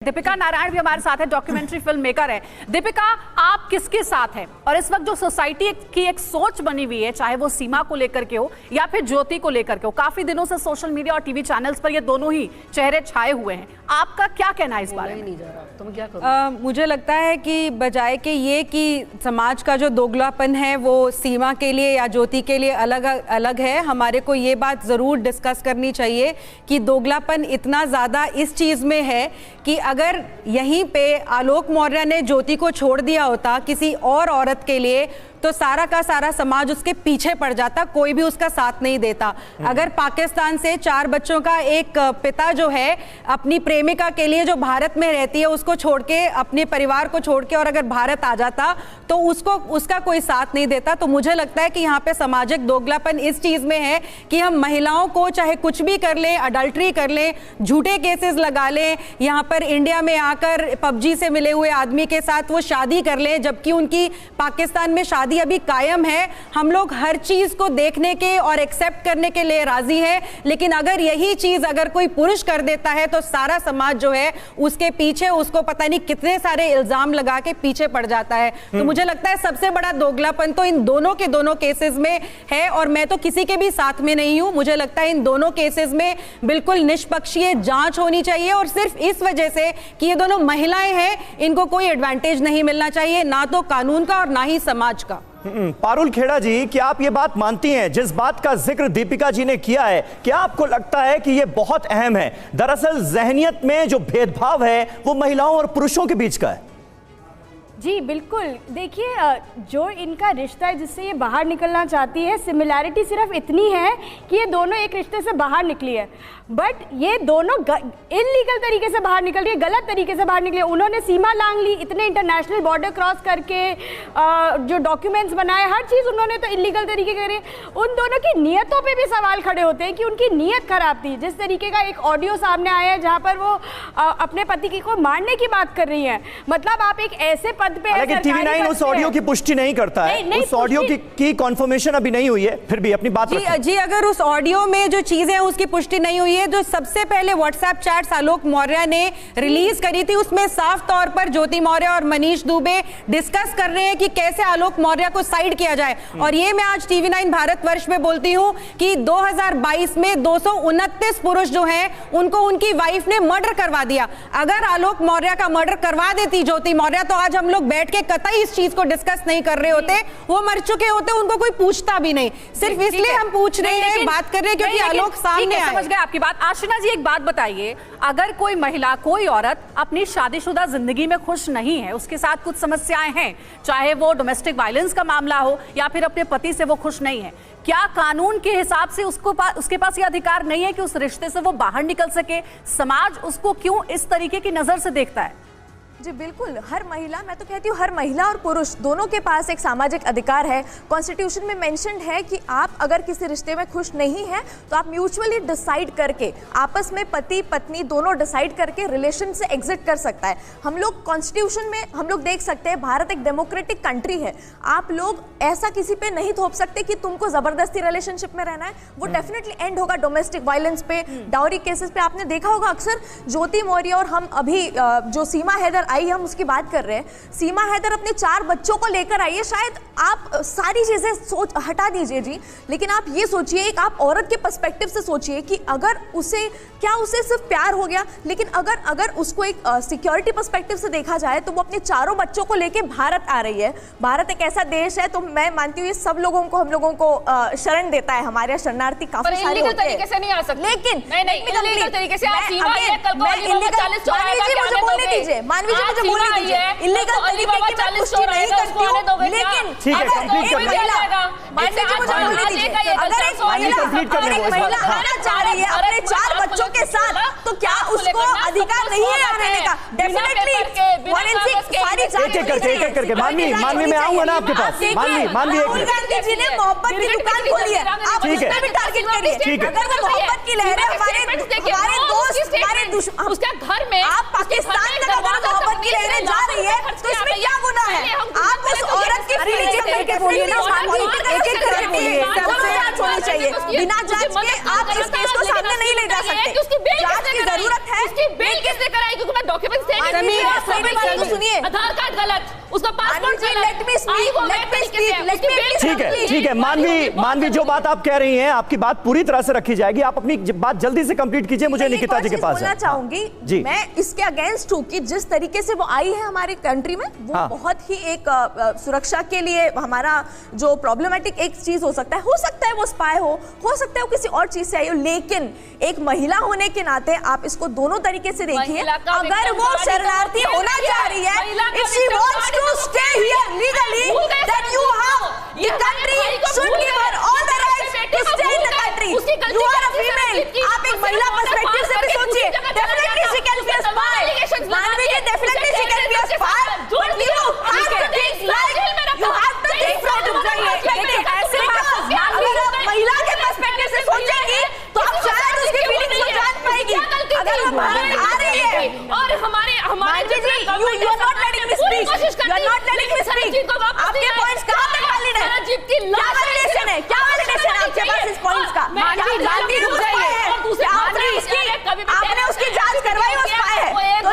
दीपिका नारायण भी हमारे साथ है, डॉक्यूमेंट्री फिल्म मेकर है। दीपिका, आप किसके साथ हैं और इस वक्त जो सोसाइटी की एक सोच बनी हुई है, चाहे वो सीमा को लेकर के हो या फिर ज्योति को लेकर के हो, काफी दिनों से सोशल मीडिया और टीवी चैनल्स पर ये दोनों ही चेहरे छाए हुए हैं, आपका क्या कहना है इस बारे में? मुझे लगता है कि बजाय के ये कि समाज का जो दोगलापन है वो सीमा के लिए या ज्योति के लिए अलग अलग है, हमारे को ये बात ज़रूर डिस्कस करनी चाहिए कि दोगलापन इतना ज़्यादा इस चीज़ में है कि अगर यहीं पे आलोक मौर्य ने ज्योति को छोड़ दिया होता किसी और औरत के लिए तो सारा का सारा समाज उसके पीछे पड़ जाता, कोई भी उसका साथ नहीं देता। अगर पाकिस्तान से 4 बच्चों का एक पिता जो है अपनी प्रेमिका के लिए जो भारत में रहती है उसको छोड़ के, अपने परिवार को छोड़ के और अगर भारत आ जाता तो उसका कोई साथ नहीं देता। तो मुझे लगता है कि यहाँ पे सामाजिक दोगलापन इस चीज में है कि हम महिलाओं को चाहे कुछ भी कर लें, अडल्ट्री कर लें, झूठे केसेस लगा लें, यहाँ पर इंडिया में आकर पबजी से मिले हुए आदमी के साथ वो शादी कर लें, जबकि उनकी पाकिस्तान में शादी अभी कायम है। हम लोग हर चीज को देखने के और एक्सेप्ट करने के लिए राजी है, लेकिन अगर यही चीज अगर कोई पुरुष कर देता है तो सारा समाज जो है उसके पीछे, उसको पता नहीं कितने सारे इल्जाम लगा के पीछे पड़ जाता है। तो मुझे लगता है सबसे बड़ा दोगलापन तो इन दोनों के दोनों केसेस में है, और मैं तो किसी के भी साथ में नहीं हूं। मुझे लगता है इन दोनों केसेस में बिल्कुल निष्पक्षीय जांच होनी चाहिए, और सिर्फ इस वजह से कि ये दोनों महिलाएं हैं, इनको कोई एडवांटेज नहीं मिलना चाहिए, ना तो कानून का और ना ही समाज का। पारुल खेड़ा जी, क्या आप ये बात मानती हैं, जिस बात का जिक्र दीपिका जी ने किया है, क्या आपको लगता है कि ये बहुत अहम है? दरअसल जहनियत में जो भेदभाव है वो महिलाओं और पुरुषों के बीच का है। जी बिल्कुल, देखिए जो इनका रिश्ता है जिससे ये बाहर निकलना चाहती है, सिमिलैरिटी सिर्फ इतनी है कि ये दोनों एक रिश्ते से बाहर निकली है, बट ये दोनों इलीगल तरीके से बाहर निकल रही है, गलत तरीके से बाहर निकली है। उन्होंने सीमा लांघ ली, इतने इंटरनेशनल बॉर्डर क्रॉस करके जो डॉक्यूमेंट्स बनाए, हर चीज़ उन्होंने तो इलीगल तरीके करी। उन दोनों की नीयतों पे भी सवाल खड़े होते हैं कि उनकी नीयत खराब थी। जिस तरीके का एक ऑडियो सामने आया है जहाँ पर वो अपने पति की को मारने की बात कर रही है, मतलब आप एक ऐसे पद पे, लेकिन TV9 उस ऑडियो की पुष्टि नहीं करता है, उस ऑडियो की कन्फर्मेशन अभी नहीं हुई है, फिर भी अपनी बात जी अगर उस ऑडियो में जो चीजें उसकी पुष्टि नहीं हुई है, जो सबसे पहले व्हाट्सएप चैट्स आलोक मौर्य ने रिलीज करी थी उसमें साफ तौर पर ज्योति मौर्य और मनीष दुबे डिस्कस कर रहे हैं कि कैसे आलोक मौर्य को साइड किया जाए। और ये मैं आज TV9 भारतवर्ष में बोलती हूँ कि 2022 में 229 पुरुष जो हैं उनको उनकी वाइफ ने मर्डर करवा दिया। अगर आलोक मौर्य का मर्डर करवा देती ज्योति मौर्य तो आज हम लोग बैठ के कतई इस चीज को डिस्कस नहीं कर रहे होते, वो मर चुके होते, उनको कोई पूछता भी नहीं। सिर्फ इसलिए हम पूछ रहे हैं, बात कर रहे हैं क्योंकि आलोक सामने आए। समझ गए आपकी बात। आशीना जी, एक बात बताइए, अगर कोई महिला, कोई औरत अपनी शादीशुदा जिंदगी में खुश नहीं है, उसके साथ कुछ समस्याएं हैं, चाहे वो डोमेस्टिक वायलेंस का मामला हो या फिर अपने पति से वो खुश नहीं है, क्या कानून के हिसाब से उसके पास ये अधिकार नहीं है कि उस रिश्ते से वो बाहर निकल सके? समाज उसको क्यों इस तरीके की नजर से देखता है? जी बिल्कुल, हर महिला, मैं तो कहती हूँ हर महिला और पुरुष दोनों के पास एक सामाजिक अधिकार है। कॉन्स्टिट्यूशन में मेंशन्ड है कि आप अगर किसी रिश्ते में खुश नहीं हैं तो आप म्यूचुअली डिसाइड करके, आपस में पति पत्नी दोनों डिसाइड करके रिलेशन से एग्जिट कर सकता है। हम लोग कॉन्स्टिट्यूशन में हम लोग देख सकते हैं, भारत एक डेमोक्रेटिक कंट्री है, आप लोग ऐसा किसी पे नहीं थोप सकते कि तुमको जबरदस्ती रिलेशनशिप में रहना है। वो डेफिनेटली एंड होगा डोमेस्टिक वायलेंस पे, डाउरी केसेस पे। आपने देखा होगा अक्सर ज्योति मौर्य और हम अभी जो सीमा हैदर आई, हम उसकी बात कर रहे हैं, सीमा हैदर अपने 4 बच्चों को लेकर आई है। शायद आप सारी चीजें सोच हटा दीजिए जी, लेकिन आप ये सोचिए, एक आप औरत के पर्सपेक्टिव से सोचिए कि अगर उसे सिर्फ प्यार हो गया, लेकिन अगर उसको एक सिक्योरिटी पर्सपेक्टिव से देखा जाए तो वो अपने 4 बच्चों को लेकर भारत आ रही है। भारत एक ऐसा देश है, तो मैं मानती हूँ ये सब लोगों को, हम लोगों को शरण देता है। हमारे यहाँ शरणार्थी काफी सारे होते हैं, तरीके से नहीं आ सकते, लेकिन इलीगल तरीके से आप सीमा है, कल को मुझे बोलने दीजिए, मानवी जी मुझे बोलने दीजिए, इलीगल तरीके की मैं पुष्टि नहीं करती हूँ, लेकिन अगर एक महिला आना चाह रही है अपने 4 बच्चों के साथ, तो क्या उसको अधिकार नहीं है रहने का? डेफिनेटली फॉरेंसिक सारी एक करके मानवी मैं आऊंगा ना आपके पास। मानवी राहुल गांधी जी ने मोहब्बत की दुकान खोली है, आप उसमें भी टारगेट करिए। अगर वो मोहब्बत की लहर है, हमारे दोस्त, हमारे दुश्मन, उसका घर में आप पाकिस्तान तक अगर मोहब्बत की लहरें जा रही है तो इसमें क्या गुनाह है? आप उस औरत की फीलिंग करके बोलिए ना, एक-एक करके बोलिए, जांच होनी चाहिए। बिना जांच के आप इस केस को सामने नहीं ले जा सकते। जांच की जरूरत है। उसकी बेल किसने कराई? क्योंकि मैं डॉक्यूमेंट मानवी जी, आप मेरी बात तो सुनिए। आधार कार्ड गलत, उसका पासपोर्ट मानवी जी, let me speak, let me speak, let me please ठीक है, complete। ठीक है मानवी, जो बात आप कह रही हैं आपकी बात पूरी तरह से रखी जाएगी। आप अपनी बात जल्दी से कंप्लीट कीजिए, मुझे निकिता जी के पास बोलना चाहूंगी जी। मैं इसके अगेंस्ट हूँ कि जिस तरीके से वो आई है हमारी कंट्री में, वो हाँ। बहुत ही एक सुरक्षा के लिए हमारा जो प्रॉब्लमेटिक एक चीज हो सकता है वो स्पाई हो सकता है वो किसी और चीज से आई हो, लेकिन एक महिला होने के नाते आप इसको दोनों तरीके से देखिए। अगर वो शरणार्थी होना चाह रही है, if she wants to stay here legally, then you have the country should give her all the rights to stay in the country. You are a female. आप एक महिला पर्सपेक्टिव से भी सोचिए। Definitely she can be a spy. मानवी जी, definitely she can be a spy. But you have to think like, you have to think from the perspective. ऐसे अगर आप महिला के पर्सपेक्टिव से सोचेंगी तो आप शायद उसकी फीलिंग्स को जान पाएगी। अगर वो भारत आ रही है और हमारे मानवी जी, you are not letting me speak. You are not letting me speak. आपके पॉइंट्स कहाँ तक वैलिड है? क्या वैलिडेशन है? क्या वैलिडेशन है आपके पास इस पॉइंट्स का? मानवी रुक जाइए। आपने उसकी जांच करवाई, वो स्पाई है। तो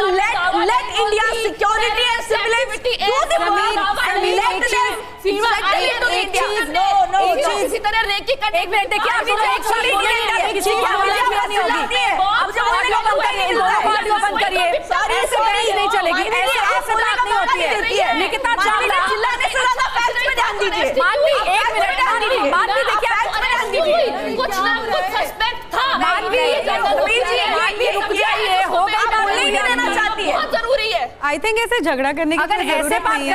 let India security and civility do the work and let them settle into India. No, इसी तरह रेकी का एक मिनट देखिए, अभी जो एक शादी की है, किसी की हमारी नहीं होगी। अब जो ऑडियो बंद करिए, ऑडियो बंद करिए। ऐसे बहस नहीं चलेगी, ऐसे बात नहीं होती है। निकिता चावला चिल्लाने से ज्यादा फैक्ट्स पे ध्यान दीजिए। मानवी, एक मिनट मानवी देखिए, कुछ ना कुछ सस्पेक्ट था। मानवी रुक जाइए, होगा बोलने ही देना चाहती है। बहुत जरूरी है। आई थिंक ऐसे झगड़ा करने की अगर कोई ऐसे जरूरत बात नहीं है।